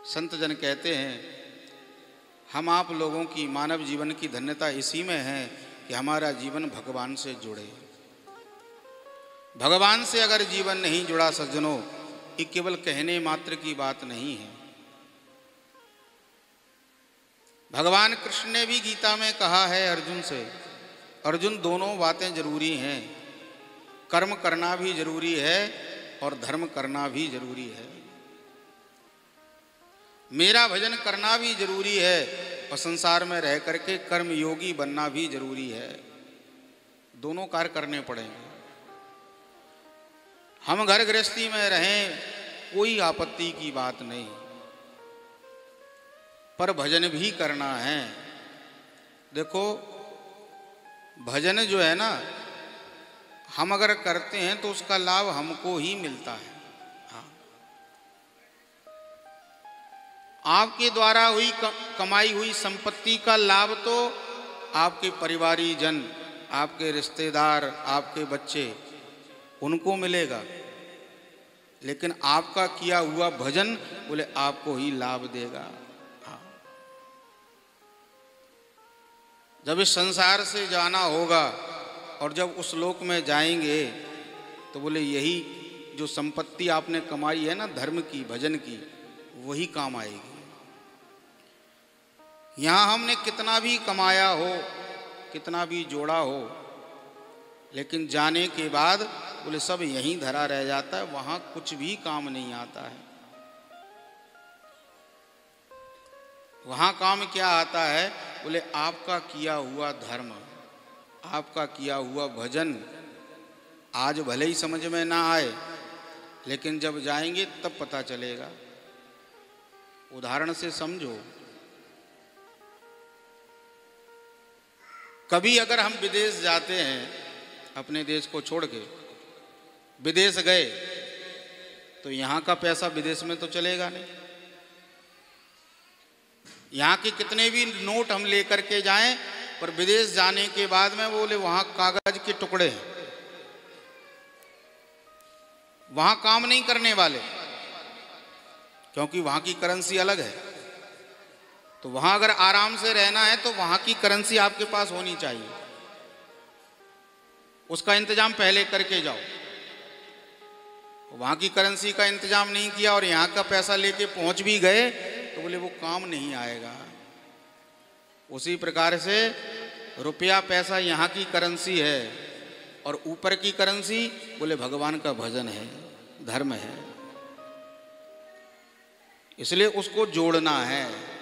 संत जन कहते हैं हम आप लोगों की मानव जीवन की धन्यता इसी में है कि हमारा जीवन भगवान से जुड़े। भगवान से अगर जीवन नहीं जुड़ा सज्जनों, ये केवल कहने मात्र की बात नहीं है। भगवान कृष्ण ने भी गीता में कहा है अर्जुन से, अर्जुन दोनों बातें जरूरी हैं, कर्म करना भी जरूरी है और धर्म करना भी जरूरी है। मेरा भजन करना भी जरूरी है और संसार में रह करके कर्म योगी बनना भी जरूरी है। दोनों कार्य करने पड़ेंगे। हम घर गृहस्थी में रहें, कोई आपत्ति की बात नहीं, पर भजन भी करना है। देखो भजन जो है ना, हम अगर करते हैं तो उसका लाभ हमको ही मिलता है। हाँ। आपके द्वारा हुई कमाई हुई संपत्ति का लाभ तो आपके परिवारी जन, आपके रिश्तेदार, आपके बच्चे, उनको मिलेगा, लेकिन आपका किया हुआ भजन बोले आपको ही लाभ देगा। हाँ। जब इस संसार से जाना होगा और जब उस लोक में जाएंगे तो बोले यही जो संपत्ति आपने कमाई है ना धर्म की, भजन की, वही काम आएगी। यहाँ हमने कितना भी कमाया हो, कितना भी जोड़ा हो, लेकिन जाने के बाद बोले सब यहीं धरा रह जाता है, वहाँ कुछ भी काम नहीं आता है। वहाँ काम क्या आता है? बोले आपका किया हुआ धर्म, आपका किया हुआ भजन। आज भले ही समझ में ना आए, लेकिन जब जाएंगे तब पता चलेगा। उदाहरण से समझो, कभी अगर हम विदेश जाते हैं, अपने देश को छोड़ के विदेश गए, तो यहाँ का पैसा विदेश में तो चलेगा नहीं। यहाँ के कितने भी नोट हम लेकर के जाएं, पर विदेश जाने के बाद में बोले वहाँ कागज के टुकड़े हैं, वहाँ काम नहीं करने वाले, क्योंकि वहाँ की करेंसी अलग है। तो वहाँ अगर आराम से रहना है तो वहाँ की करेंसी आपके पास होनी चाहिए, उसका इंतजाम पहले करके जाओ। वहाँ की करेंसी का इंतजाम नहीं किया और यहाँ का पैसा लेके पहुँच भी गए तो बोले वो काम नहीं आएगा। उसी प्रकार से रुपया पैसा यहाँ की करेंसी है और ऊपर की करेंसी बोले भगवान का भजन है, धर्म है। इसलिए उसको जोड़ना है।